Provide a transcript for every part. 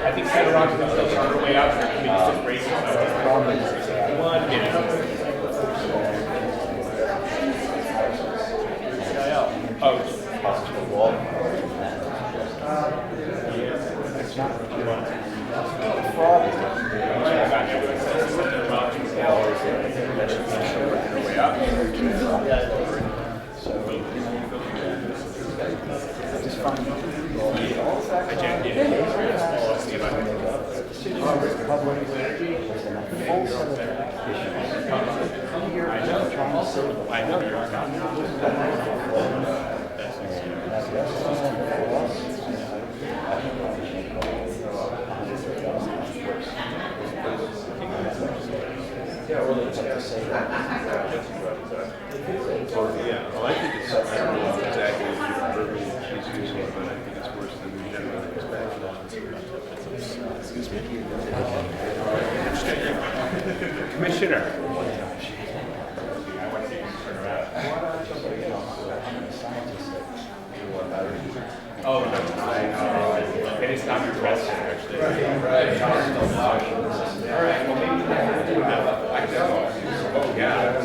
I think Center Rock is still on her way out. Her committee's just racing. One minute. Oh, possible wall. It's not fraud. Way up. So just find I know you're yeah, well, it's to say that. Yeah, well, I think it's, I don't know exactly what she's using, but I think it's worse than we generally expect. Excuse me. Commissioner. Oh, that's fine. It is not your president, actually. Right. All right. Well, maybe I know. Oh, yeah.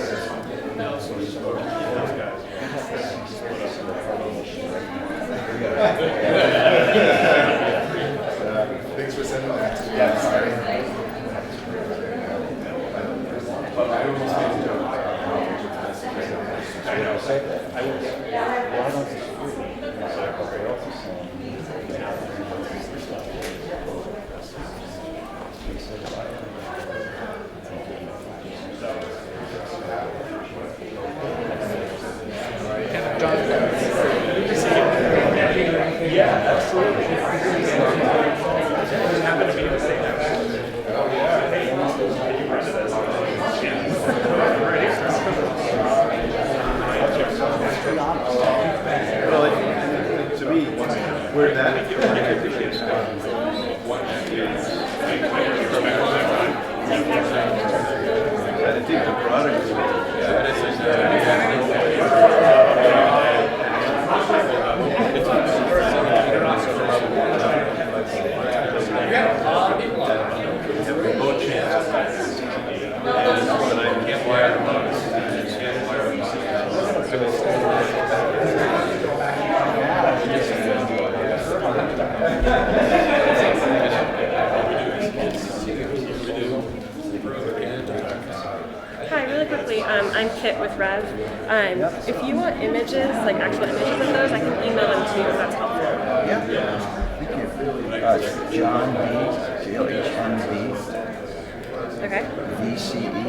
Thanks for sending that. Yeah, sorry. But I almost made a joke. I know. I will. Why don't you? Yeah, absolutely. Just happen to be in the same house. Oh, yeah. Hey, you run to this. Well, to me, where that I think the product is Hi, really quickly, I'm Kit with REV. If you want images, like actual images of those, I can email them to you if that's helpful. Yeah, thank you. John B, J-O-H-N-B, Okay. VCE,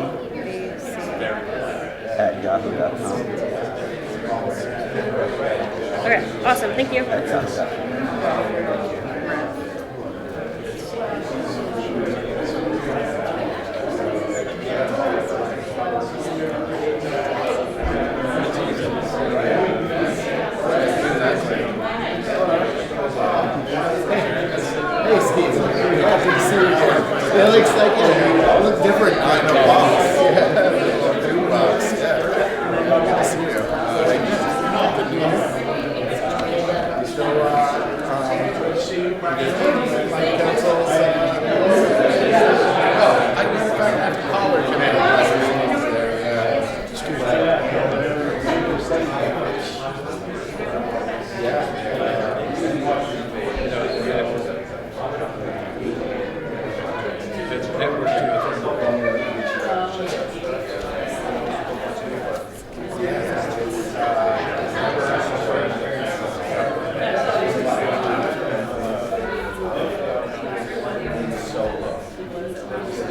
at yahoo.com. Okay, awesome, thank you. At yahoo.com. Hey Steve, happy to see you again. It looks like you look different on the box. Yeah, new box. Yeah, good to see you. My council's. I have college in it.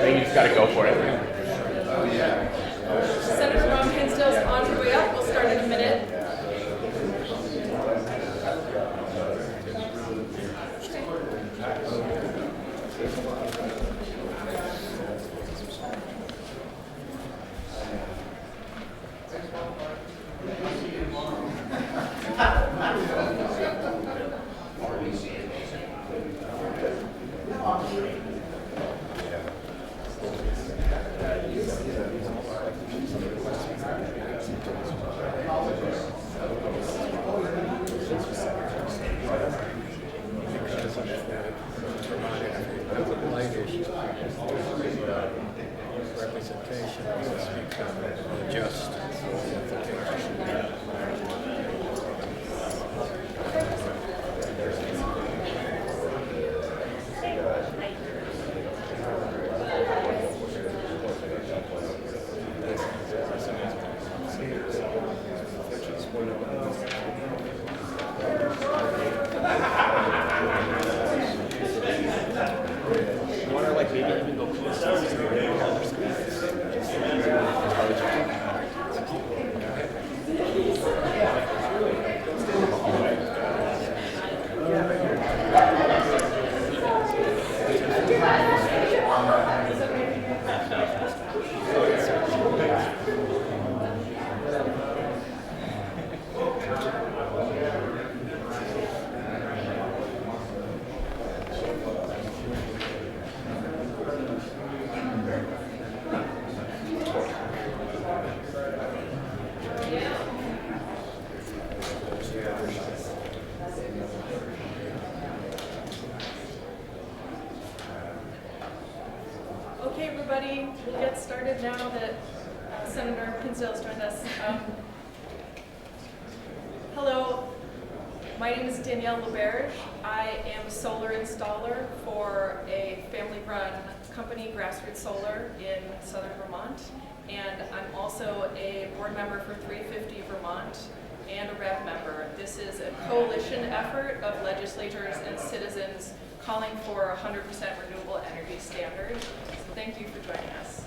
You just got to go for it. Senator Ron-Hinsdale's on her way up. We'll start in a minute. representation of the speaker or just Want to like maybe even go closer? Okay, everybody, we'll get started now that Senator Pinsdale's joined us. Hello, my name is Danielle LeBerge. I am a solar installer for a family-run company, Grassroots Solar, in southern Vermont. And I'm also a board member for 350 Vermont and a REV member. This is a coalition effort of legislators and citizens calling for a 100% renewable energy standard. So thank you for joining us.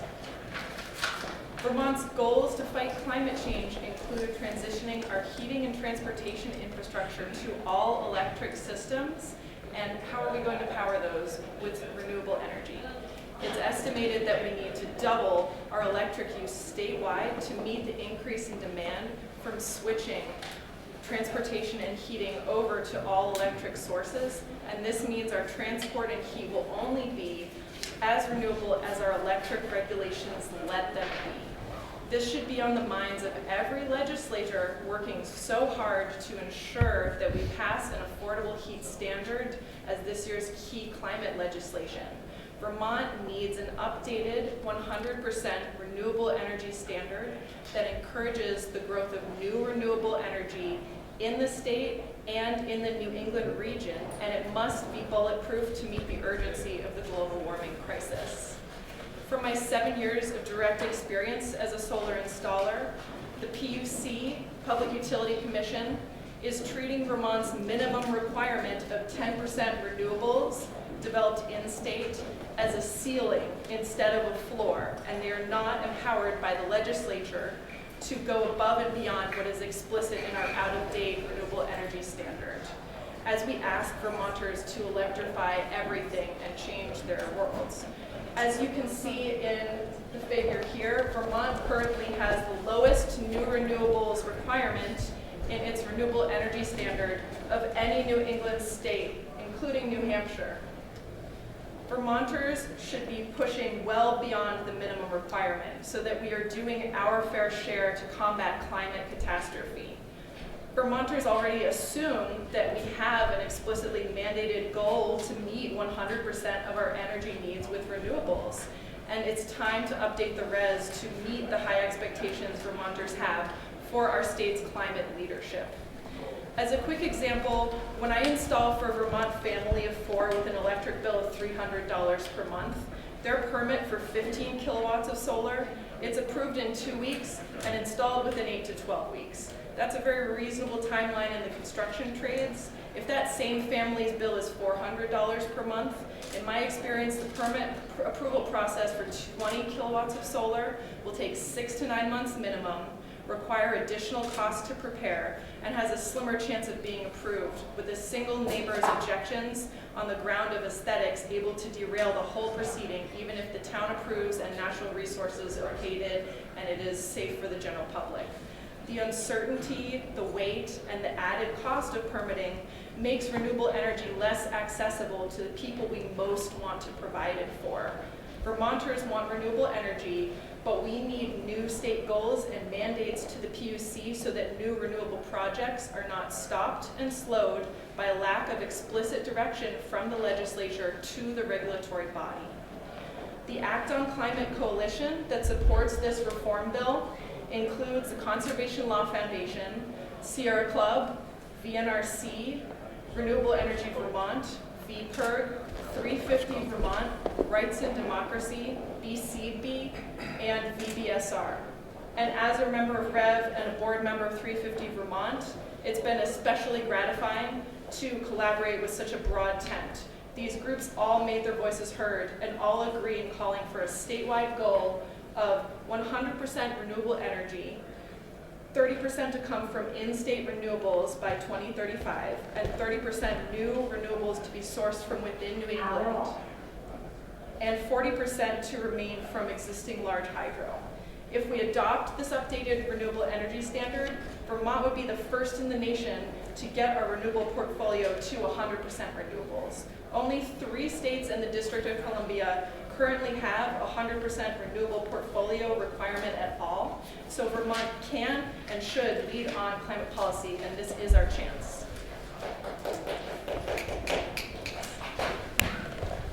Vermont's goals to fight climate change include transitioning our heating and transportation infrastructure to all electric systems. And how are we going to power those with renewable energy? It's estimated that we need to double our electric use statewide to meet the increase in demand from switching transportation and heating over to all electric sources. And this means our transport and heat will only be as renewable as our electric regulations let them be. This should be on the minds of every legislator working so hard to ensure that we pass an affordable heat standard as this year's key climate legislation. Vermont needs an updated 100% renewable energy standard that encourages the growth of new renewable energy in the state and in the New England region, and it must be bulletproof to meet the urgency of the global warming crisis. From my 7 years of direct experience as a solar installer, the PUC, Public Utility Commission, is treating Vermont's minimum requirement of 10% renewables developed in-state as a ceiling instead of a floor, and they are not empowered by the legislature to go above and beyond what is explicit in our out-of-date renewable energy standard, as we ask Vermonters to electrify everything and change their worlds. As you can see in the figure here, Vermont currently has the lowest new renewables requirement in its renewable energy standard of any New England state, including New Hampshire. Vermonters should be pushing well beyond the minimum requirement so that we are doing our fair share to combat climate catastrophe. Vermonters already assume that we have an explicitly mandated goal to meet 100% of our energy needs with renewables. And it's time to update the RES to meet the high expectations Vermonters have for our state's climate leadership. As a quick example, when I install for a Vermont family of 4 with an electric bill of $300 per month, their permit for 15 kilowatts of solar, it's approved in 2 weeks and installed within 8 to 12 weeks. That's a very reasonable timeline in the construction trades. If that same family's bill is $400 per month, in my experience, the permit approval process for 20 kilowatts of solar will take 6 to 9 months minimum, require additional costs to prepare, and has a slimmer chance of being approved, with a single neighbor's objections on the ground of aesthetics able to derail the whole proceeding, even if the town approves and natural resources are gated and it is safe for the general public. The uncertainty, the wait, and the added cost of permitting makes renewable energy less accessible to the people we most want to provide it for. Vermonters want renewable energy, but we need new state goals and mandates to the PUC so that new renewable projects are not stopped and slowed by a lack of explicit direction from the legislature to the regulatory body. The Act on Climate Coalition that supports this reform bill includes the Conservation Law Foundation, Sierra Club, VNRC, Renewable Energy Vermont, VPIRG, 350 Vermont, Rights and Democracy, BCB, and VBSR. And as a member of REV and a board member of 350 Vermont, it's been especially gratifying to collaborate with such a broad tent. These groups all made their voices heard and all agree in calling for a statewide goal of 100% renewable energy, 30% to come from in-state renewables by 2035, and 30% new renewables to be sourced from within New England, and 40% to remain from existing large hydro. If we adopt this updated renewable energy standard, Vermont would be the first in the nation to get our renewable portfolio to 100% renewables. Only 3 states and the District of Columbia currently have a 100% renewable portfolio requirement at all. So Vermont can and should lead on climate policy, and this is our chance.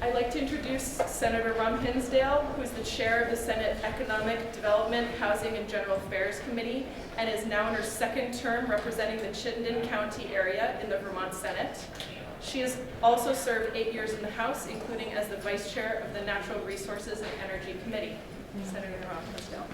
I'd like to introduce Senator Rum Hinsdale, who's the chair of the Senate Economic Development, Housing, and General Affairs Committee, and is now in her 2nd term representing the Chittenden County area in the Vermont Senate. She has also served 8 years in the House, including as the vice chair of the Natural Resources and Energy Committee. Senator Rum Hinsdale.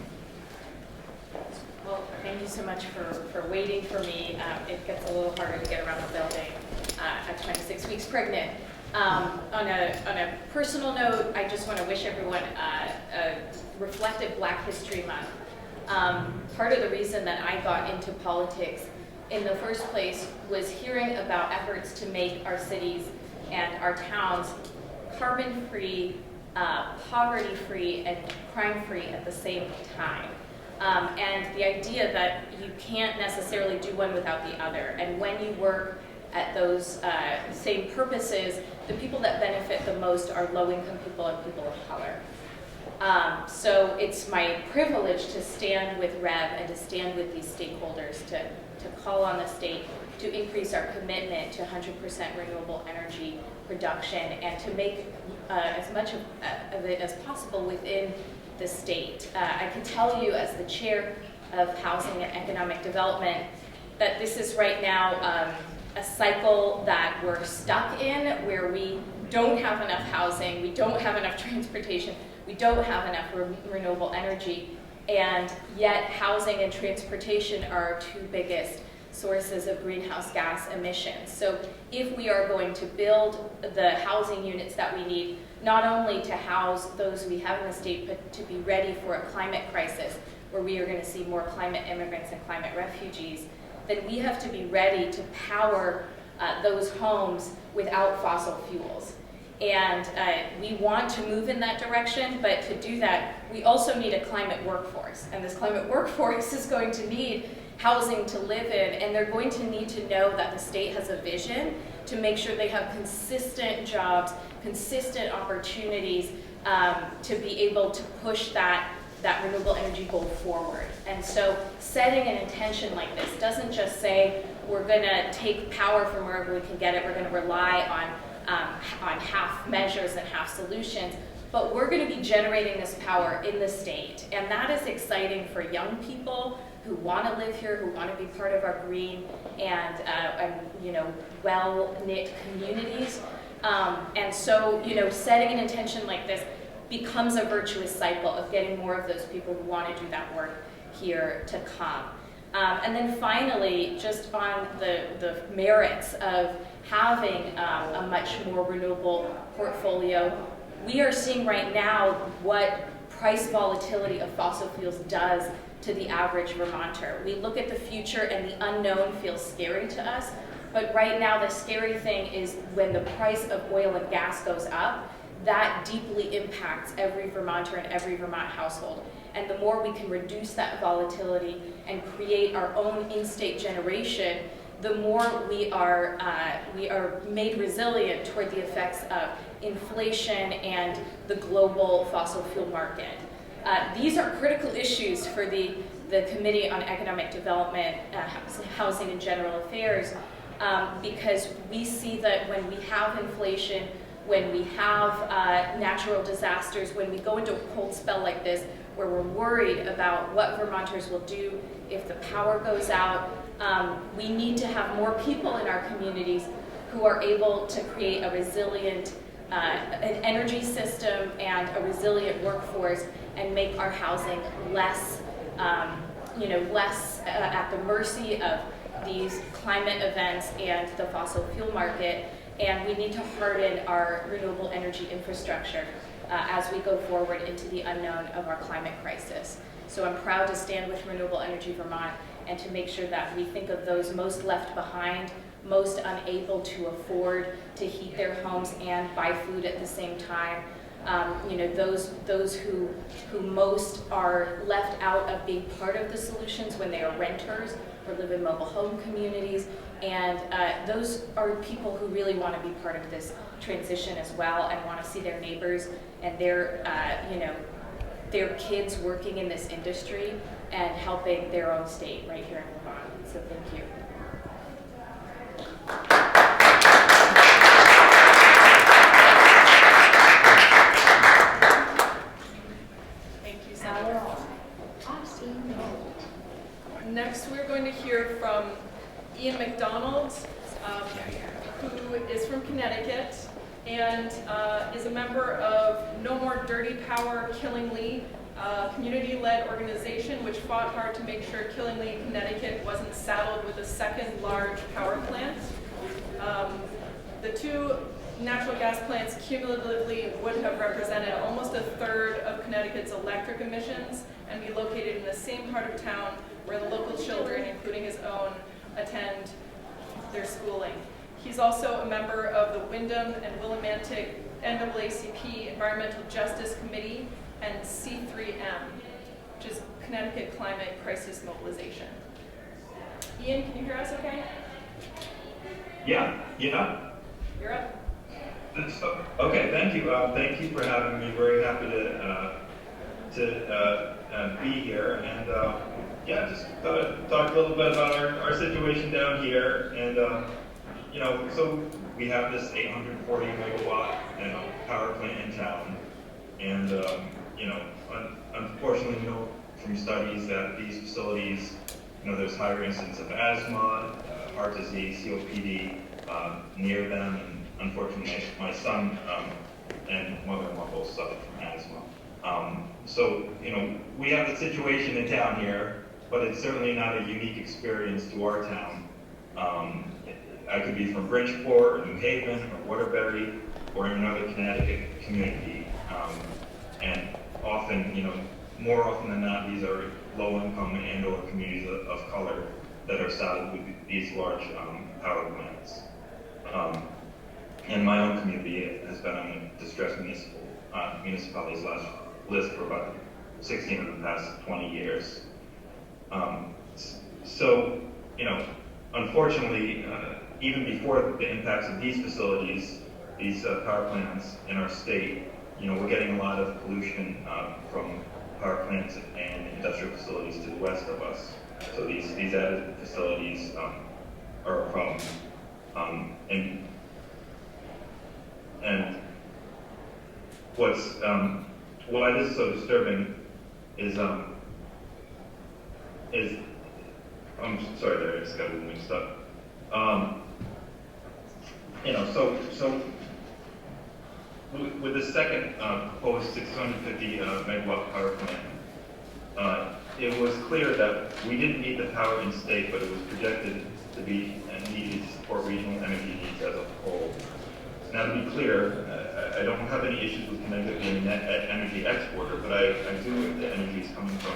Well, thank you so much for waiting for me. It gets a little harder to get around the building at 26 weeks pregnant. On a personal note, I just want to wish everyone a reflective Black History Month. Part of the reason that I got into politics in the first place was hearing about efforts to make our cities and our towns carbon-free, poverty-free, and crime-free at the same time. And the idea that you can't necessarily do one without the other. And when you work at those same purposes, the people that benefit the most are low-income people and people of color. So it's my privilege to stand with REV and to stand with these stakeholders to call on the state to increase our commitment to 100% renewable energy production and to make as much of it as possible within the state. I can tell you as the chair of Housing and Economic Development that this is right now a cycle that we're stuck in where we don't have enough housing, we don't have enough transportation, we don't have enough renewable energy, and yet housing and transportation are our 2 biggest sources of greenhouse gas emissions. So if we are going to build the housing units that we need, not only to house those we have in the state, but to be ready for a climate crisis where we are going to see more climate immigrants and climate refugees, then we have to be ready to power those homes without fossil fuels. And we want to move in that direction, but to do that, we also need a climate workforce. And this climate workforce is going to need housing to live in, and they're going to need to know that the state has a vision to make sure they have consistent jobs, consistent opportunities to be able to push that renewable energy goal forward. And so setting an intention like this doesn't just say we're going to take power from wherever we can get it, we're going to rely on half measures and half solutions, but we're going to be generating this power in the state. And that is exciting for young people who want to live here, who want to be part of our green and well-knit communities. And so, setting an intention like this becomes a virtuous cycle of getting more of those people who want to do that work here to come. And then finally, just on the merits of having a much more renewable portfolio, we are seeing right now what price volatility of fossil fuels does to the average Vermonter. We look at the future and the unknown feels scary to us, but right now the scary thing is when the price of oil and gas goes up, that deeply impacts every Vermonter and every Vermont household. And the more we can reduce that volatility and create our own in-state generation, the more we are made resilient toward the effects of inflation and the global fossil fuel market. These are critical issues for the Committee on Economic Development, Housing and General Affairs, because we see that when we have inflation, when we have natural disasters, when we go into a cold spell like this, where we're worried about what Vermonters will do if the power goes out. We need to have more people in our communities who are able to create a resilient an energy system and a resilient workforce and make our housing less, less at the mercy of these climate events and the fossil fuel market. And we need to harden our renewable energy infrastructure as we go forward into the unknown of our climate crisis. So I'm proud to stand with Renewable Energy Vermont and to make sure that we think of those most left behind, most unable to afford to heat their homes and buy food at the same time. Those who most are left out of being part of the solutions when they are renters or live in mobile home communities. And those are people who really want to be part of this transition as well and want to see their neighbors and their kids working in this industry and helping their own state right here in Vermont. So thank you. Thank you, Senator. Next, we're going to hear from Ian McDonald, who is from Connecticut and is a member of No More Dirty Power Killingly, a community-led organization which fought hard to make sure Killingly, Connecticut wasn't saddled with a second large power plant. The two natural gas plants cumulatively would have represented almost a third of Connecticut's electric emissions and be located in the same part of town where the local children, including his own, attend their schooling. He's also a member of the Windham and Willimantic NAACP Environmental Justice Committee and C3M, which is Connecticut Climate Crisis Mobilization. Ian, can you hear us okay? Yeah. You're up. Okay, thank you. Thank you for having me. Very happy to be here. And just thought I'd talk a little bit about our situation down here. And so we have this 840 megawatt power plant in town. And unfortunately, we know from studies that these facilities, there's higher incidence of asthma, heart disease, COPD near them. And unfortunately, my son and mother-in-law both suffer from asthma. So, we have a situation in town here, but it's certainly not a unique experience to our town. I could be from Bridgeport, or New Haven, or Waterbury, or in another Connecticut community. And often, more often than not, these are low-income and/or communities of color that are saddled with these large power plants. And my own community has been on the distressed municipalities list for about 16 of the past 20 years. Unfortunately, even before the impacts of these facilities, these power plants in our state, we're getting a lot of pollution from power plants and industrial facilities to the west of us. So these added facilities are a problem. And why this is so disturbing is I'm sorry there, I just got a little mixed up. So with the second proposed 650 megawatt power plant, it was clear that we didn't need the power in state, but it was projected to be needed to support regional energy needs as a whole. Now, to be clear, I don't have any issues with Connecticut being a net energy exporter, but I do if the energy is coming from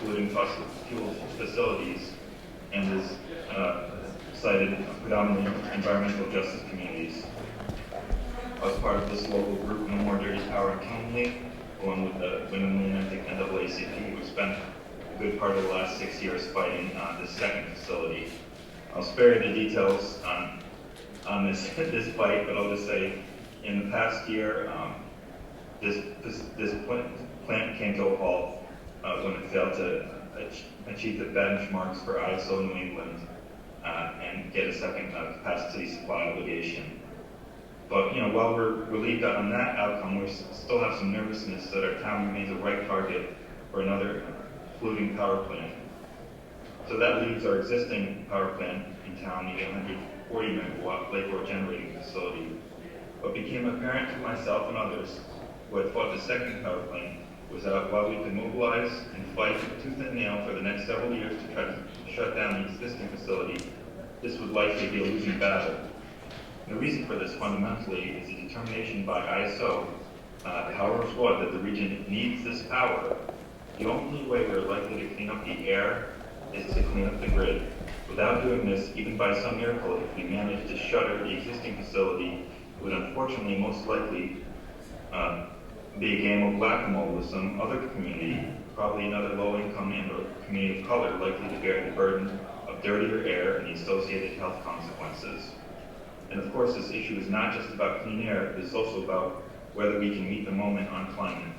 polluting fossil fuel facilities and is cited predominantly environmental justice communities. I was part of this local group, No More Dirty Power in Killingly, along with the Willimantic NAACP, who spent a good part of the last 6 years fighting this second facility. I'll spare you the details on this fight, but I'll just say, in the past year, this plant came to a halt when it failed to achieve the benchmarks for ISO New England and get a second capacity supply obligation. But while we're relieved on that outcome, we still have some nervousness that our town remains a right target for another polluting power plant. So that leaves our existing power plant in town, the 140 megawatt Lake Road generating facility. What became apparent to myself and others who had fought the second power plant was that while we could mobilize and fight tooth and nail for the next several years to try to shut down the existing facility, this would likely be a losing battle. The reason for this fundamentally is the determination by ISO, however flawed, that the region needs this power. The only way we're likely to clean up the air is to clean up the grid. Without doing this, even by some miracle, if we manage to shutter the existing facility, it would unfortunately most likely be a game of whack-a-mole with some other community, probably another low-income and or community of color, likely to bear the burden of dirtier air and the associated health consequences. And of course, this issue is not just about clean air, it is also about whether we can meet the moment on climate.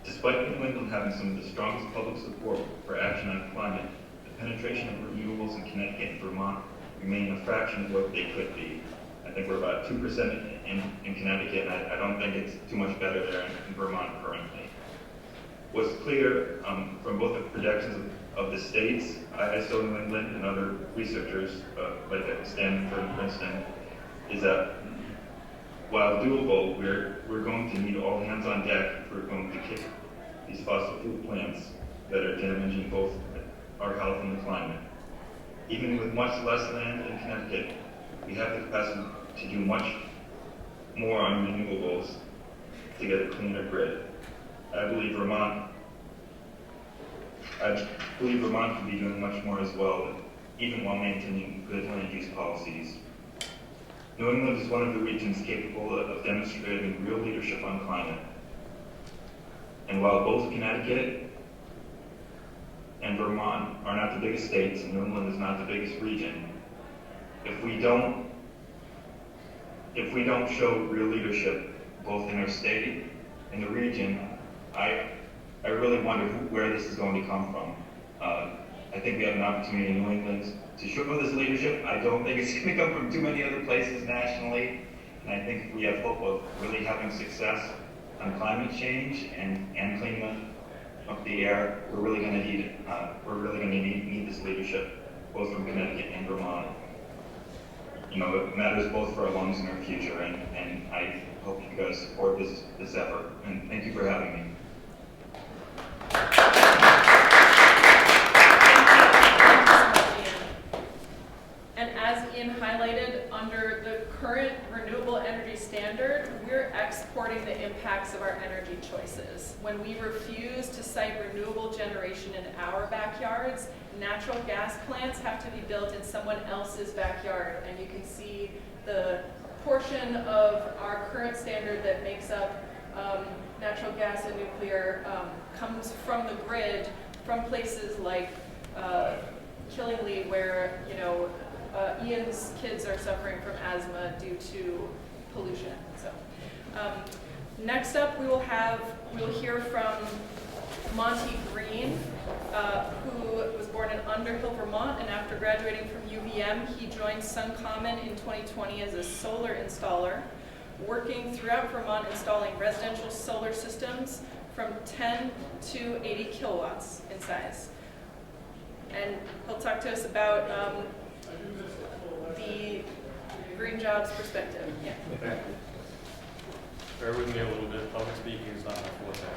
Despite New England having some of the strongest public support for action on climate, the penetration of renewables in Connecticut and Vermont remain a fraction of what they could be. I think we're about 2% in Connecticut, and I don't think it's too much better there in Vermont currently. What's clear from both the projections of the states, ISO New England, and other researchers like at Stanford and Princeton, is that while doable, we're going to need all hands on deck if we're going to kick these fossil fuel plants that are damaging both our health and the climate. Even with much less land in Connecticut, we have the capacity to do much more on renewables to get a cleaner grid. I believe Vermont can be doing much more as well, even while maintaining good land use policies. New England is one of the regions capable of demonstrating real leadership on climate. And while both Connecticut and Vermont are not the biggest states, and New England is not the biggest region, if we don't show real leadership both in our state and the region, I really wonder where this is going to come from. I think we have an opportunity in New England to show this leadership. I don't think it's going to come from too many other places nationally. And I think if we have hope of really having success on climate change and cleaning up the air, we're really going to need it. We're really going to need this leadership, both from Connecticut and Vermont. It matters both for our lungs and our future, and I hope you guys support this effort. And thank you for having me. And as Ian highlighted, under the current Renewable Energy Standard, we're exporting the impacts of our energy choices. When we refuse to site renewable generation in our backyards, natural gas plants have to be built in someone else's backyard. And you can see the portion of our current standard that makes up natural gas and nuclear comes from the grid, from places like Killingly, where Ian's kids are suffering from asthma due to pollution. So, next up, we'll hear from Monty Green, who was born in Underhill, Vermont, and after graduating from UVM, he joined SunCommon in 2020 as a solar installer, working throughout Vermont installing residential solar systems from 10 to 80 kilowatts in size. And he'll talk to us about the green jobs perspective. Yeah. Okay. Bear with me a little bit. Public speaking is not my forte.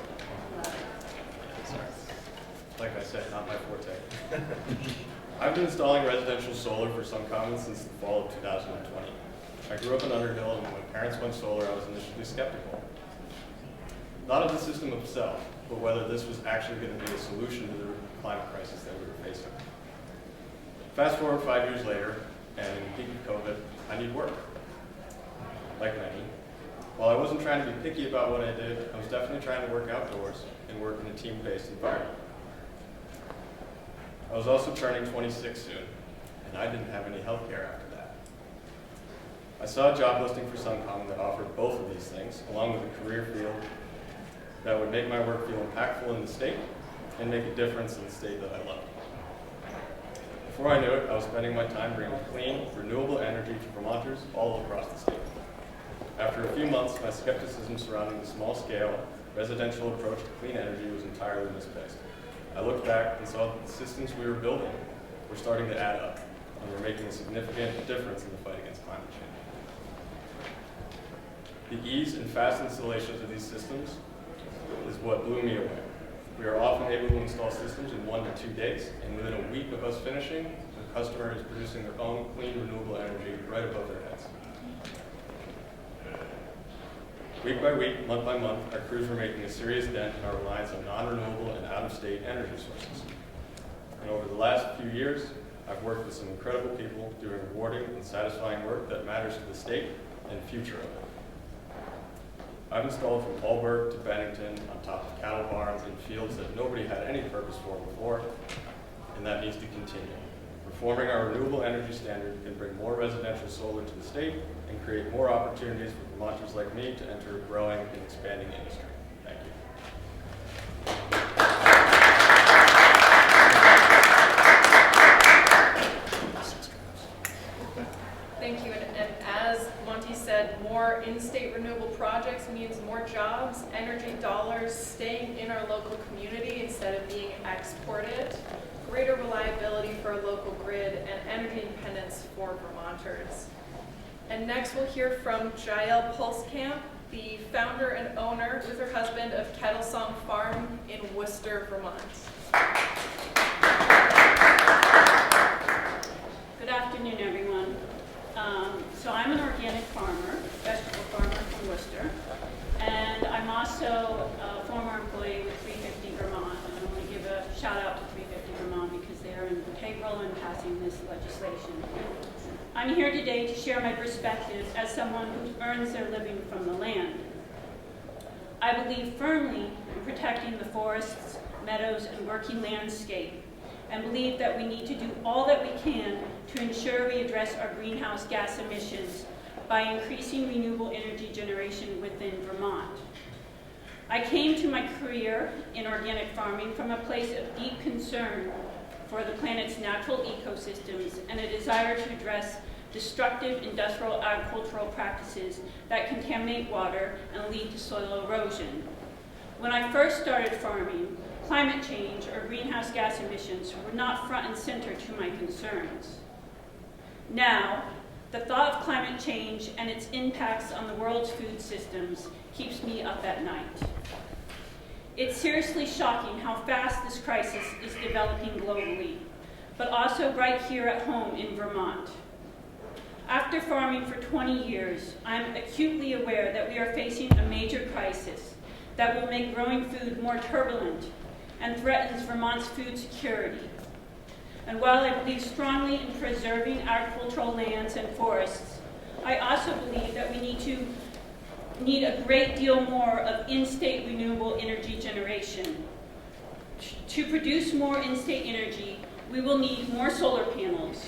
Sorry. Like I said, not my forte. I've been installing residential solar for SunCommon since the fall of 2020. I grew up in Underhill, and when my parents went solar, I was initially skeptical. Not of the system itself, but whether this was actually going to be a solution to the climate crisis that we were facing. Fast forward 5 years later, and in the peak of COVID, I need work. Like many. While I wasn't trying to be picky about what I did, I was definitely trying to work outdoors and work in a team-based environment. I was also turning 26 soon, and I didn't have any health care after that. I saw a job listing for SunCommon that offered both of these things, along with a career field that would make my work feel impactful in the state and make a difference in the state that I love. Before I knew it, I was spending my time bringing clean, renewable energy to Vermonters all across the state. After a few months, my skepticism surrounding the small-scale, residential approach to clean energy was entirely misplaced. I looked back and saw that the systems we were building were starting to add up, and were making a significant difference in the fight against climate change. The ease and fast installations of these systems is what blew me away. We are often able to install systems in 1 to 2 days, and within a week of us finishing, the customer is producing their own clean, renewable energy right above their heads. Week by week, month by month, our crews were making a serious dent in our reliance on non-renewable and out-of-state energy sources. And over the last few years, I've worked with some incredible people doing rewarding and satisfying work that matters to the state and future of it. I've installed from Alburg to Bennington on top of cattle barns in fields that nobody had any purpose for before, and that needs to continue. Reforming our renewable energy standard can bring more residential solar to the state and create more opportunities for Vermonters like me to enter a growing and expanding industry. Thank you. Thank you, and as Monty said, more in-state renewable projects means more jobs, energy dollars staying in our local community instead of being exported, greater reliability for our local grid, and energy independence for Vermonters. And next we'll hear from Jael Pulskamp, the founder and owner with her husband of Kettle Song Farm in Worcester, Vermont. Good afternoon, everyone. So I'm an organic farmer, vegetable farmer from Worcester, and I'm also a former employee with 350 Vermont. And I want to give a shout out to 350 Vermont because they are integral in passing this legislation. I'm here today to share my perspective as someone who earns their living from the land. I believe firmly in protecting the forests, meadows, and working landscape, and believe that we need to do all that we can to ensure we address our greenhouse gas emissions by increasing renewable energy generation within Vermont. I came to my career in organic farming from a place of deep concern for the planet's natural ecosystems and a desire to address destructive industrial agricultural practices that contaminate water and lead to soil erosion. When I first started farming, climate change or greenhouse gas emissions were not front and center to my concerns. Now, the thought of climate change and its impacts on the world's food systems keeps me up at night. It's seriously shocking how fast this crisis is developing globally, but also right here at home in Vermont. After farming for 20 years, I'm acutely aware that we are facing a major crisis that will make growing food more turbulent and threatens Vermont's food security. And while I believe strongly in preserving agricultural lands and forests, I also believe that we need a great deal more of in-state renewable energy generation. To produce more in-state energy, we will need more solar panels.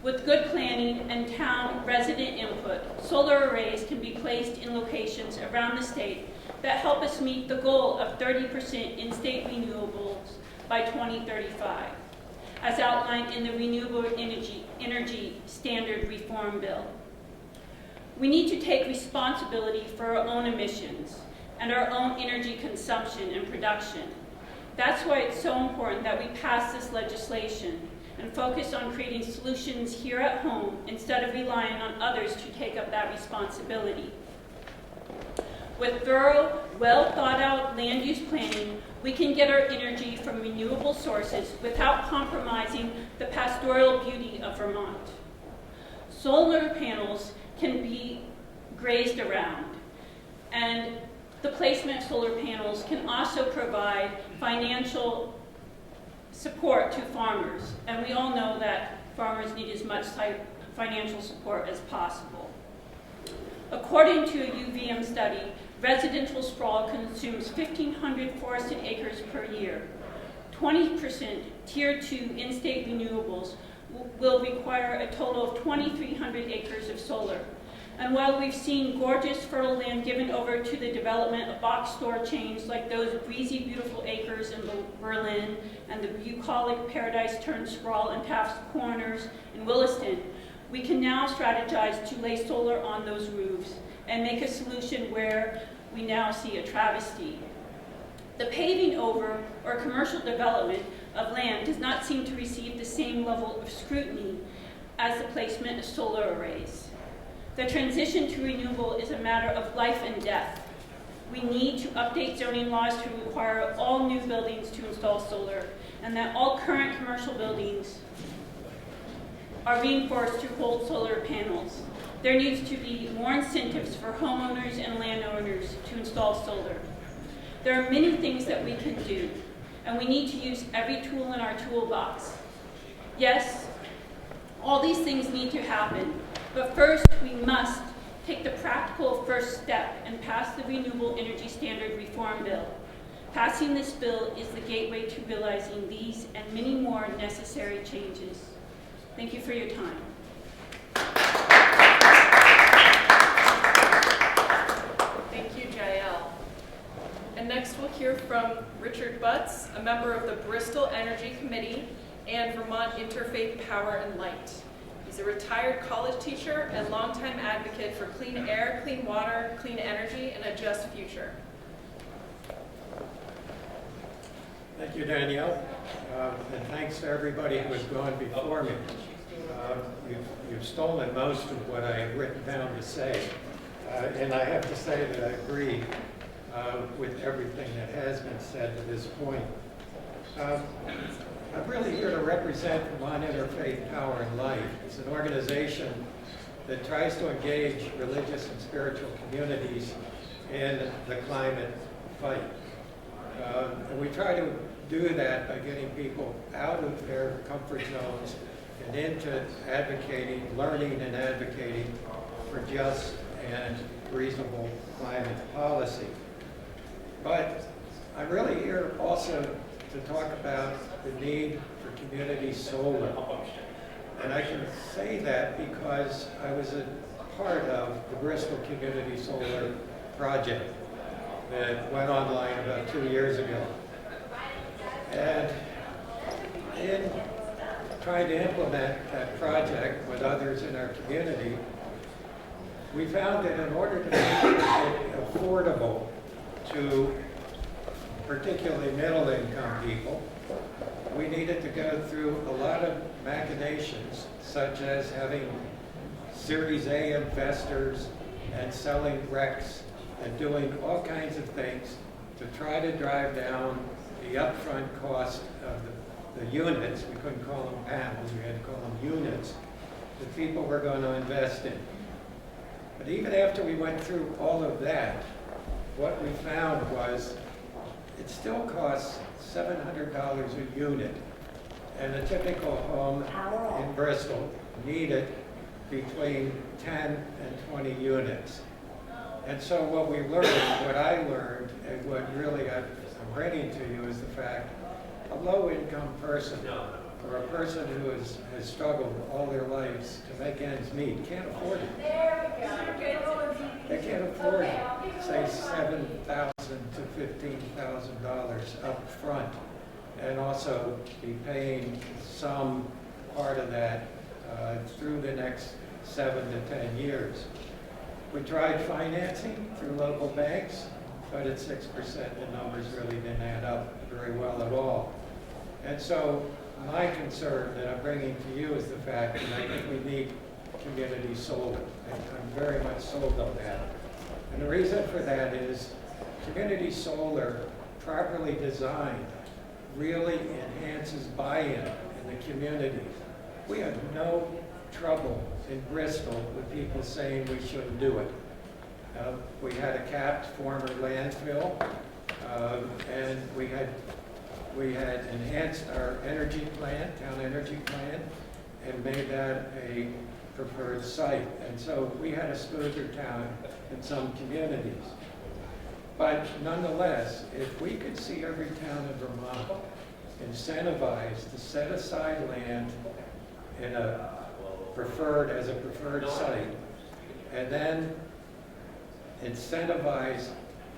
With good planning and town resident input, solar arrays can be placed in locations around the state that help us meet the goal of 30% in-state renewables by 2035, as outlined in the Renewable Energy Standard Reform Bill. We need to take responsibility for our own emissions and our own energy consumption and production. That's why it's so important that we pass this legislation and focus on creating solutions here at home instead of relying on others to take up that responsibility. With thorough, well-thought-out land use planning, we can get our energy from renewable sources without compromising the pastoral beauty of Vermont. Solar panels can be grazed around, and the placement of solar panels can also provide financial support to farmers, and we all know that farmers need as much financial support as possible. According to a UVM study, residential sprawl consumes 1,500 forested acres per year. 20% Tier 2 in-state renewables will require a total of 2,300 acres of solar. And while we've seen gorgeous fertile land given over to the development of box store chains like those breezy, beautiful acres in Berlin and the bucolic Paradise Turn Sprawl and Taft's Corners in Williston, we can now strategize to lay solar on those roofs and make a solution where we now see a travesty. The paving over or commercial development of land does not seem to receive the same level of scrutiny as the placement of solar arrays. The transition to renewable is a matter of life and death. We need to update zoning laws to require all new buildings to install solar, and that all current commercial buildings are reinforced to hold solar panels. There needs to be more incentives for homeowners and landowners to install solar. There are many things that we can do, and we need to use every tool in our toolbox. Yes, all these things need to happen, but first we must take the practical first step and pass the Renewable Energy Standard Reform Bill. Passing this bill is the gateway to realizing these and many more necessary changes. Thank you for your time. Thank you, Jael. And next we'll hear from Richard Butts, a member of the Bristol Energy Committee and Vermont Interfaith Power and Light. He's a retired college teacher and longtime advocate for clean air, clean water, clean energy, and a just future. Thank you, Danielle, and thanks to everybody who has gone before me. You've stolen most of what I have written down to say, and I have to say that I agree with everything that has been said to this point. I'm really here to represent Vermont Interfaith Power and Light. It's an organization that tries to engage religious and spiritual communities in the climate fight. And we try to do that by getting people out of their comfort zones and into advocating, learning and advocating for just and reasonable climate policy. But I'm really here also to talk about the need for community solar. And I can say that because I was a part of the Bristol Community Solar Project that went online about 2 years ago. And in trying to implement that project with others in our community, we found that in order to make it affordable to particularly middle-income people, we needed to go through a lot of machinations, such as having Series A investors and selling RECs and doing all kinds of things to try to drive down the upfront cost of the units. We couldn't call them panels, we had to call them units that people were going to invest in. But even after we went through all of that, what we found was it still costs $700 a unit, and a typical home in Bristol needed between 10 and 20 units. And so what we learned, what I learned, and what really I'm bringing to you is the fact a low-income person or a person who has struggled all their lives to make ends meet can't afford it. They can't afford, say, $7,000 to $15,000 up front, and also be paying some part of that through the next 7 to 10 years. We tried financing through local banks, but at 6%, the numbers really didn't add up very well at all. And so my concern that I'm bringing to you is the fact that I think we need community solar. I'm very much sold on that. And the reason for that is community solar, properly designed, really enhances buy-in in the community. We have no trouble in Bristol with people saying we shouldn't do it. We had a capped former landfill, and we had enhanced our energy plan, town energy plan, and made that a preferred site. And so we had a smoother town in some communities. But nonetheless, if we could see every town in Vermont incentivized to set aside land in as a preferred site, and then incentivize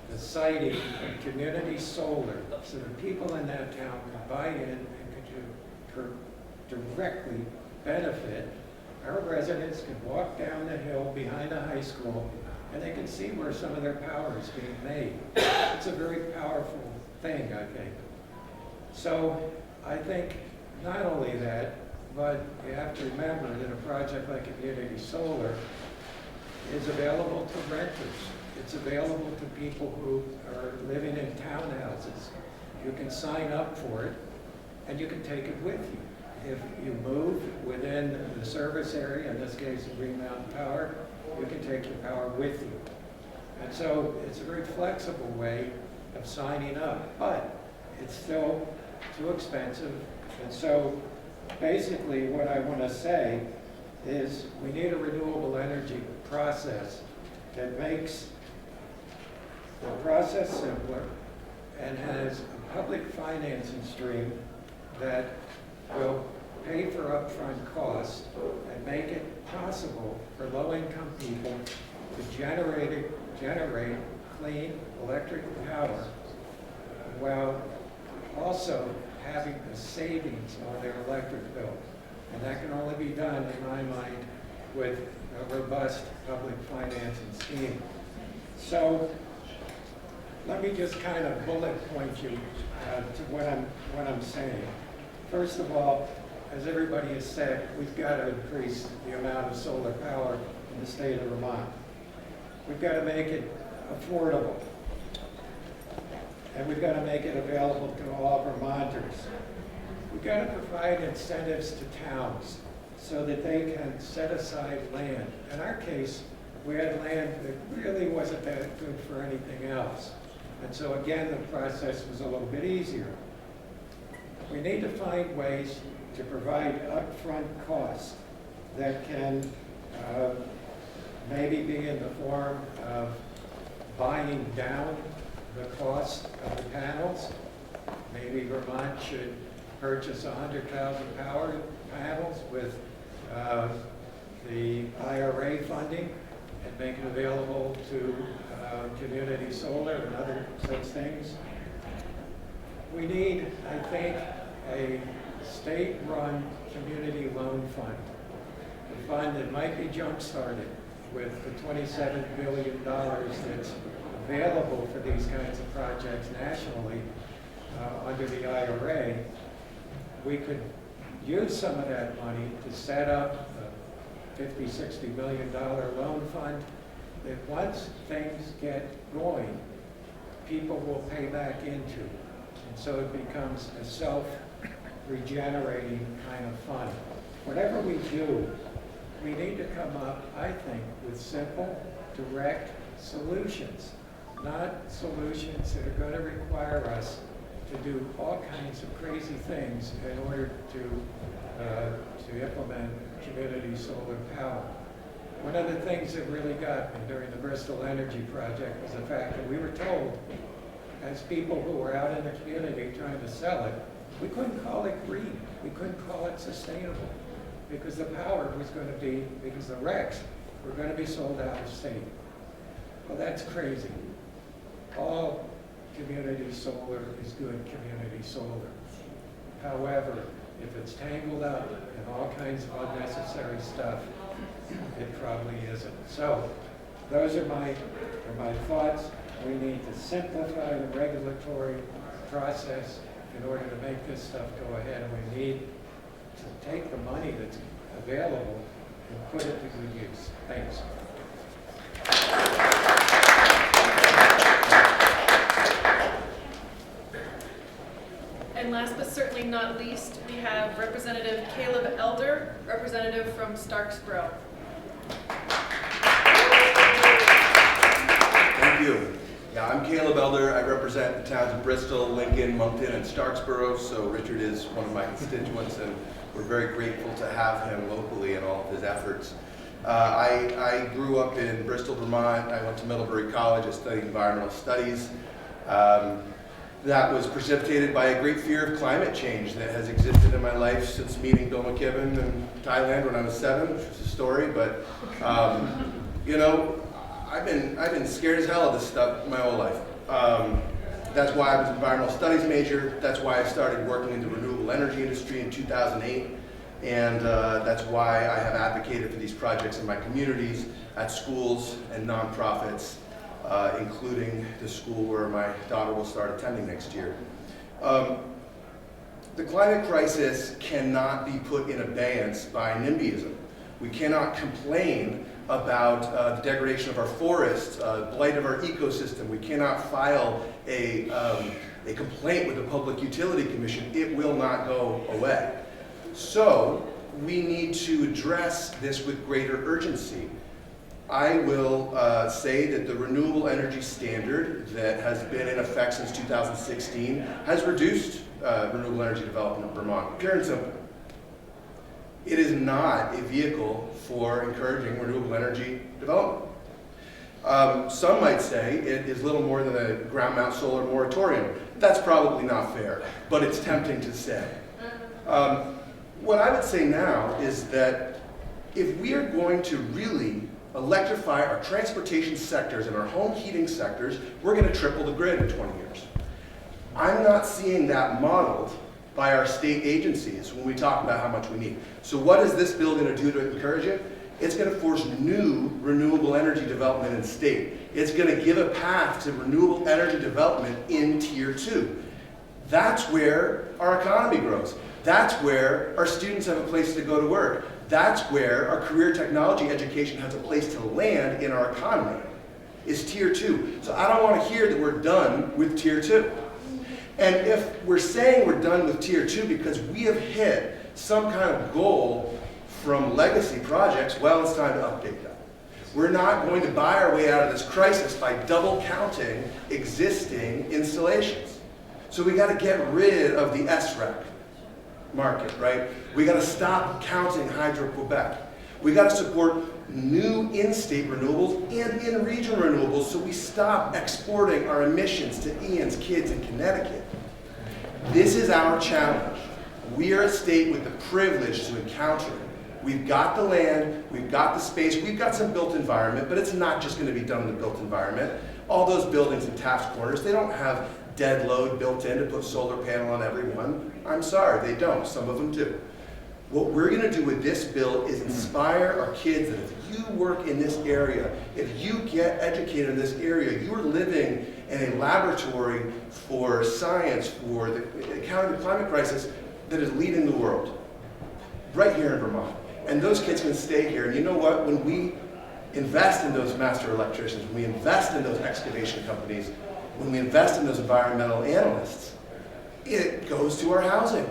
the siting of community solar so that people in that town could buy in and could directly benefit. Our residents could walk down the hill behind the high school and they can see where some of their power is being made. It's a very powerful thing, I think. So I think not only that, but you have to remember that a project like community solar is available to renters. It's available to people who are living in townhouses. You can sign up for it, and you can take it with you. If you move within the service area, in this case Green Mountain Power, you can take your power with you. And so it's a very flexible way of signing up, but it's still too expensive. And so basically what I want to say is we need a renewable energy process that makes the process simpler and has a public financing stream that will pay for upfront costs and make it possible for low-income people to generate clean electric power while also having a savings on their electric bill. And that can only be done, in my mind, with a robust public financing scheme. So let me just kind of bullet point you to what I'm saying. First of all, as everybody has said, we've got to increase the amount of solar power in the state of Vermont. We've got to make it affordable. And we've got to make it available to all Vermonters. We've got to provide incentives to towns so that they can set aside land. In our case, we had land that really wasn't that good for anything else. And so again, the process was a little bit easier. We need to find ways to provide upfront costs that can maybe be in the form of buying down the cost of the panels. Maybe Vermont should purchase 100,000 power panels with the IRA funding and make it available to community solar and other such things. We need, I think, a state-run community loan fund, a fund that might be jump-started with the $27 billion that's available for these kinds of projects nationally under the IRA. We could use some of that money to set up a $50–60 million loan fund that once things get going, people will pay back into. And so it becomes a self-regenerating kind of fund. Whatever we do, we need to come up, I think, with simple, direct solutions, not solutions that are going to require us to do all kinds of crazy things in order to implement community solar power. One of the things that really got me during the Bristol Energy project was the fact that we were told, as people who were out in the community trying to sell it, we couldn't call it green, we couldn't call it sustainable, because the power was going to be, because the RECs were going to be sold out of state. Well, that's crazy. All community solar is good community solar. However, if it's tangled up in all kinds of unnecessary stuff, it probably isn't. So those are my thoughts. We need to simplify the regulatory process in order to make this stuff go ahead, and we need to take the money that's available and put it to good use. Thanks. And last but certainly not least, we have Representative Caleb Elder, representative from Starksboro. Thank you. Yeah, I'm Caleb Elder. I represent the towns of Bristol, Lincoln, Moncton, and Starksboro. So Richard is one of my constituents, and we're very grateful to have him locally in all of his efforts. I grew up in Bristol, Vermont. I went to Middlebury College. I studied environmental studies. That was precipitated by a great fear of climate change that has existed in my life since meeting Bill McKibben in Thailand when I was 7, which is a story. But you know, I've been scared as hell of this stuff my whole life. That's why I was an environmental studies major. That's why I started working in the renewable energy industry in 2008. And that's why I have advocated for these projects in my communities. at schools and nonprofits, including the school where my daughter will start attending next year. The climate crisis cannot be put in abeyance by NIMBYism. We cannot complain about the degradation of our forests, blight of our ecosystem. We cannot file a complaint with the Public Utility Commission. It will not go away. So we need to address this with greater urgency. I will say that the Renewable Energy Standard that has been in effect since 2016 has reduced renewable energy development in Vermont, pure and simple. It is not a vehicle for encouraging renewable energy development. Some might say it is little more than a ground mount solar moratorium. That's probably not fair, but it's tempting to say. What I would say now is that if we are going to really electrify our transportation sectors and our home heating sectors, we're going to triple the grid in 20 years. I'm not seeing that modeled by our state agencies when we talk about how much we need. So what is this bill going to do to encourage it? It's going to force new renewable energy development in the state. It's going to give a path to renewable energy development in Tier 2. That's where our economy grows. That's where our students have a place to go to work. That's where our career technology education has a place to land in our economy, is Tier 2. So I don't want to hear that we're done with Tier 2. And if we're saying we're done with Tier 2 because we have hit some kind of goal from legacy projects, well, it's time to update that. We're not going to buy our way out of this crisis by double counting existing installations. So we got to get rid of the SREC market, right? We got to stop counting Hydro-Quebec. We got to support new in-state renewables and in-region renewables so we stop exporting our emissions to Ian's kids in Connecticut. This is our challenge. We are a state with the privilege to encounter it. We've got the land, we've got the space, we've got some built environment, but it's not just going to be done in the built environment. All those buildings in Taft Corners, they don't have dead load built in to put solar panel on every one. I'm sorry, they don't. Some of them do. What we're going to do with this bill is inspire our kids that if you work in this area, if you get educated in this area, you are living in a laboratory for science, for the accounting of the climate crisis that is leading the world, right here in Vermont. And those kids can stay here. And you know what? When we invest in those master electricians, when we invest in those excavation companies, when we invest in those environmental analysts, it goes to our housing.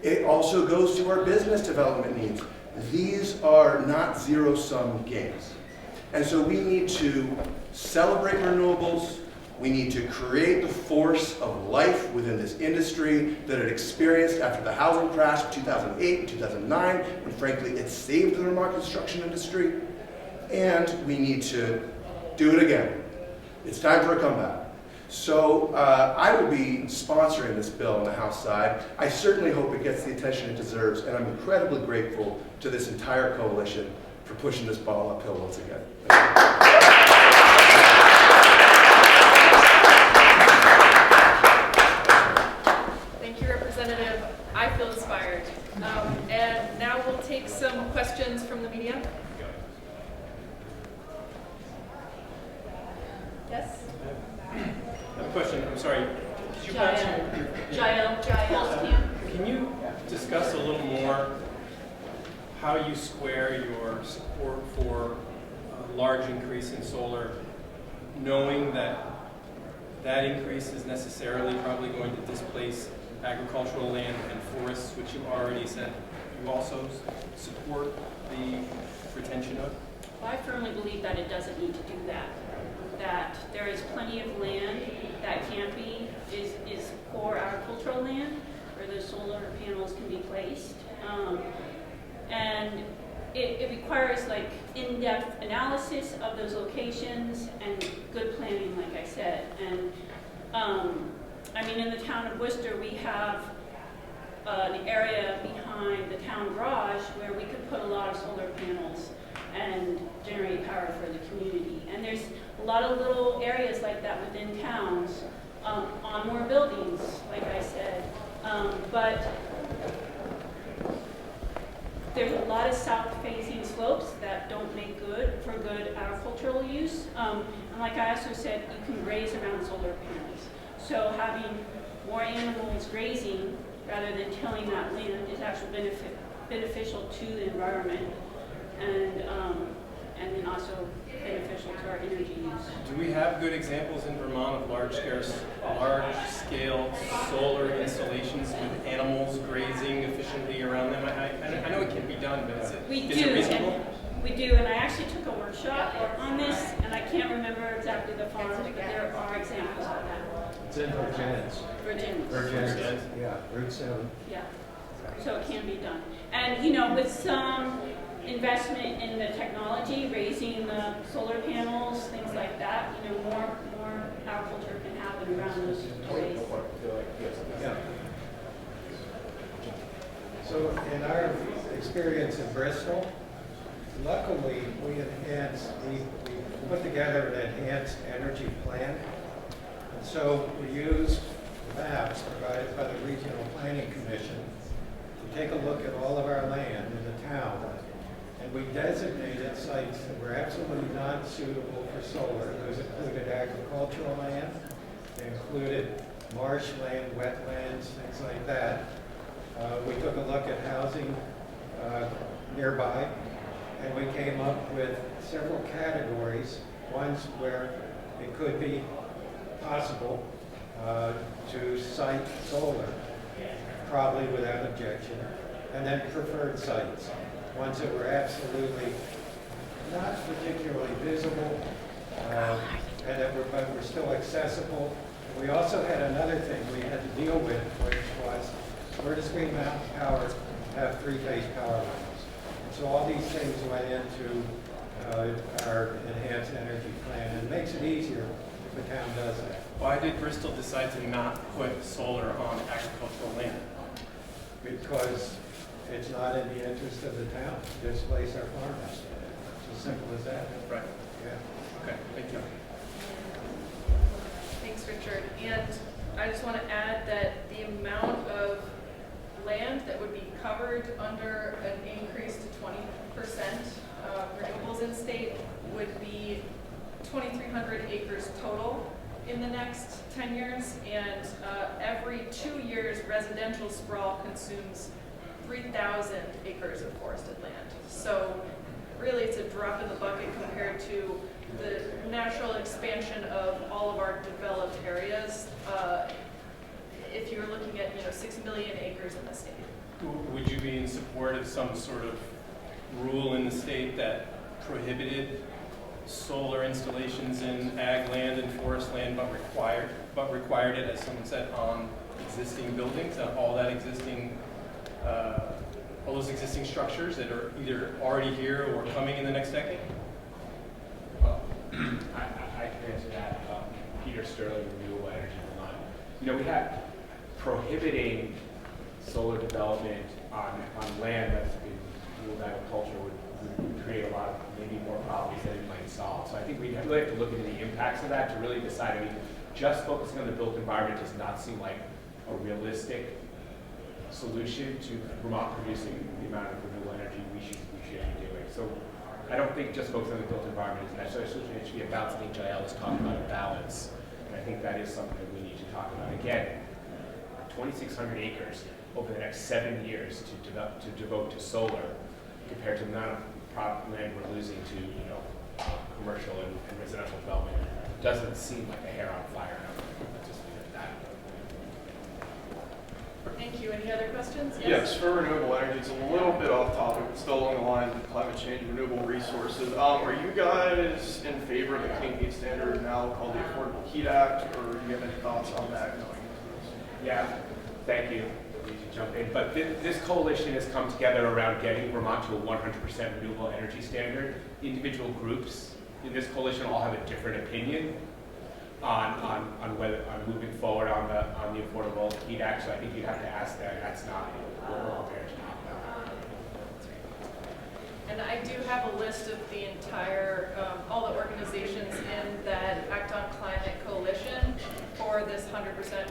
It also goes to our business development needs. These are not zero-sum games. And so we need to celebrate renewables. We need to create the force of life within this industry that it experienced after the housing crash of 2008 and 2009, when frankly it saved the Vermont construction industry. And we need to do it again. It's time for a comeback. So I will be sponsoring this bill on the House side. I certainly hope it gets the attention it deserves, and I'm incredibly grateful to this entire coalition for pushing this ball uphill once again. Thank you, Representative. I feel inspired. And now we'll take some questions from the media. Yes? I have a question. I'm sorry. Could you Jael. Can you discuss a little more how you square your support for a large increase in solar, knowing that that increase is necessarily probably going to displace agricultural land and forests, which you already said you also support the retention of? Well, I firmly believe that it doesn't need to do that. That there is plenty of land that is core agricultural land where the solar panels can be placed. And it requires like in-depth analysis of those locations and good planning, like I said. And I mean, in the town of Worcester, we have an area behind the town garage where we could put a lot of solar panels and generate power for the community. And there's a lot of little areas like that within towns on more buildings, like I said. But there's a lot of south-facing slopes that don't make for good agricultural use. And like I also said, you can graze around solar panels. So having more animals grazing rather than tilling that land is actually beneficial to the environment, and then also beneficial to our energy use. Do we have good examples in Vermont of large-scale solar installations with animals grazing efficiently around them? I know it can be done, but is it reasonable? We do, and I actually took a workshop on this, and I can't remember exactly the farm, but there are examples of that. It's in Virginia's. Virginia's. Yeah, Route 7. Yeah, so it can be done. And, you know, with some investment in the technology, raising the solar panels, things like that, you know, more agriculture can happen around those areas. Yeah. So in our experience in Bristol, luckily we put together an enhanced energy plan. And so we used maps provided by the Regional Planning Commission to take a look at all of our land in the town. And we designated sites that were absolutely not suitable for solar. Those included agricultural land, they included marshland, wetlands, things like that. We took a look at housing nearby, and we came up with several categories, ones where it could be possible to site solar, probably without objection, and then preferred sites, ones that were absolutely not particularly visible, and that were still accessible. We also had another thing we had to deal with, which was, where does Green Mountain Power have three-phase power lines? And so all these things went into our enhanced energy plan, and it makes it easier if the town does that. Why did Bristol decide to not put solar on agricultural land? Because it's not in the interest of the town to displace our farmers. It's as simple as that. Right. Yeah. Okay, thank you. Thanks, Richard. And I just want to add that the amount of land that would be covered under an increase to 20% renewables in state would be 2,300 acres total in the next 10 years. And every 2 years, residential sprawl consumes 3,000 acres of forested land. So really it's a drop in the bucket compared to the natural expansion of all of our developed areas. If you're looking at 6 million acres in the state. Would you be in support of some sort of rule in the state that prohibited solar installations in ag land and forest land, but required it, as someone said, on existing buildings, on all those existing structures that are either already here or coming in the next decade? Well, I can answer that. Peter Sterling, Renewable Energy Vermont. We have prohibiting solar development on land that's been ruled agriculture would create a lot of maybe more problems than it might solve. So I think we really have to look into the impacts of that to really decide. I mean, just focusing on the built environment does not seem like a realistic solution to Vermont producing the amount of renewable energy we should be doing. So I don't think just focusing on the built environment is necessarily a solution. It should be a balance. I think Jael was talking about a balance, and I think that is something that we need to talk about. Again, 2,600 acres over the next 7 years to devote to solar, compared to the amount of land we're losing to commercial and residential development, doesn't seem like a hair on fire number. Just leave it at that. Thank you. Any other questions? Yes, for renewable energy, it's a little bit off topic, but still along the lines of climate change, renewable resources. Are you guys in favor of the Clean Heat Standard, now called the Affordable Heat Act, or do you have any thoughts on that going into this? Yeah, thank you. We need to jump in. But this coalition has come together around getting Vermont to a 100% renewable energy standard. Individual groups in this coalition all have a different opinion on whether moving forward on the Affordable Heat Act. So I think you'd have to ask that. That's not what we're prepared to talk about. And I do have a list of the entire, all the organizations in that Act on Climate Coalition for this 100%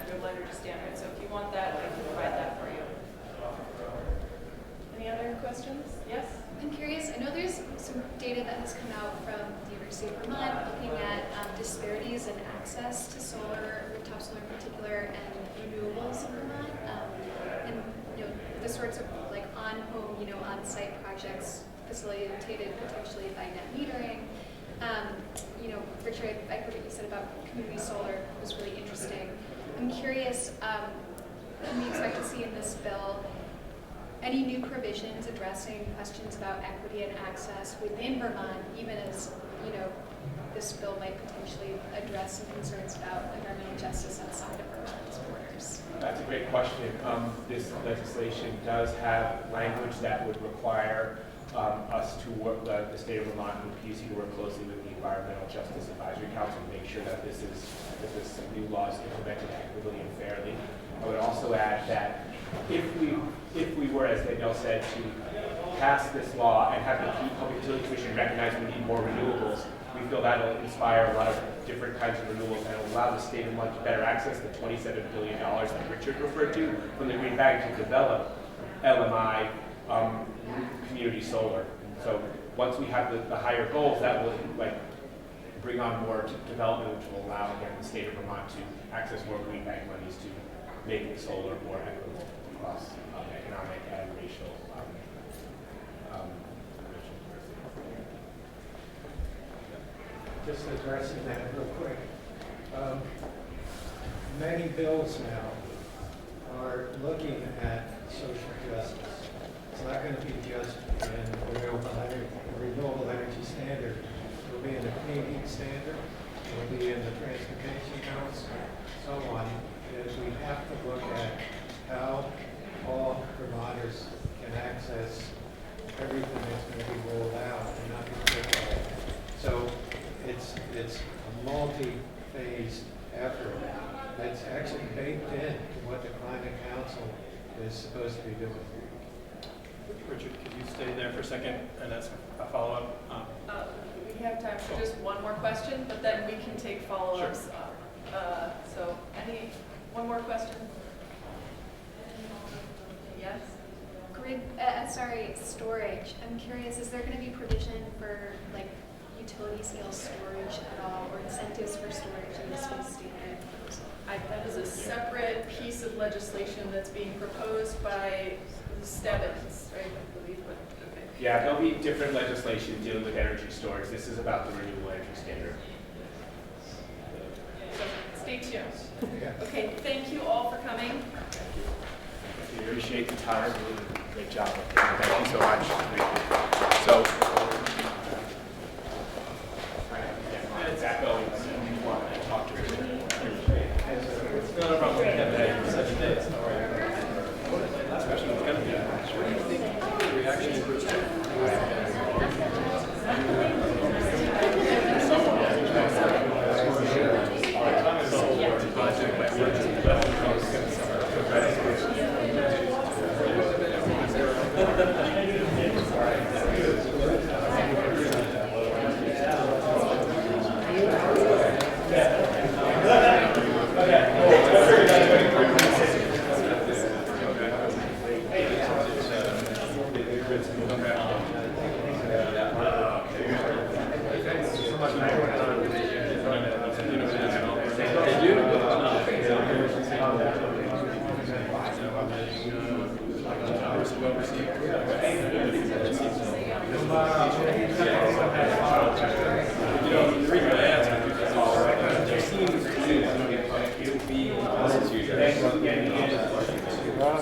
renewable energy standard. So if you want that, I can provide that for you. Any other questions? Yes? I'm curious, I know there's some data that has come out from the University of Vermont looking at disparities in access to solar, rooftop solar in particular, and renewables in Vermont. And the sorts of like on-home, on-site projects facilitated potentially by net metering. Richard, I heard what you said about community solar. It was really interesting. I'm curious, can we expect to see in this bill any new provisions addressing questions about equity and access within Vermont, even as, this bill might potentially address some concerns about environmental justice outside of Vermont's borders? That's a great question. This legislation does have language that would require us to work, the state of Vermont and PUC to work closely with the Environmental Justice Advisory Council to make sure that this is some new laws implemented equitably and fairly. I would also add that if we were, as Danielle said, to pass this law and have the Public Utility Commission recognize we need more renewables, we feel that will inspire a lot of different kinds of renewables and will allow the state of Vermont to better access the $27 billion that Richard referred to from the Green Bag to develop LMI community solar. And so once we have the higher goals, that will bring on more development, which will allow again the state of Vermont to access more Green Bag monies to make solar more equitable across economic and racial Just addressing that real quick. Many bills now are looking at social justice. It's not going to be just in the Renewable Energy Standard. It will be in the Clean Heat Standard. It will be in the Transportation Council, so on. Is we have to look at how all Vermonters can access everything that's going to be rolled out and not be taken. So it's a multi-phased effort that's actually baked into what the Climate Council is supposed to be doing. Richard, could you stay there for a second and ask a follow-up? We have time for just one more question, but then we can take follow-ups. Sure. So one more question? Yes? Storage. I'm curious, is there going to be provision for utility scale storage at all, or incentives for storage in this new standard? That is a separate piece of legislation that's being proposed by Stebbins, right? I believe. Okay. Yeah, there'll be different legislation dealing with energy storage. This is about the Renewable Energy Standard. So stay tuned. Okay, thank you all for coming. We appreciate the time. Great job. Thank you so much. So, Zach Owens, you want to talk to Richard? No problem. Such a day. Last question was going to be, what do you think the reaction is?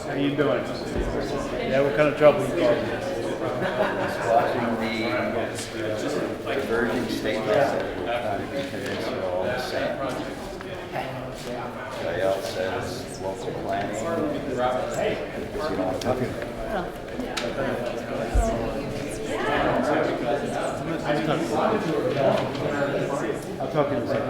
How you doing? Yeah, what kind of trouble you causing? Watching the diverging statements because they're all the same. Jael says local planning. Because you don't have I'll talk to you in a second.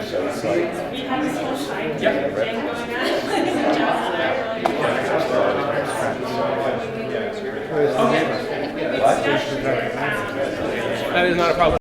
So it's like, is not a problem.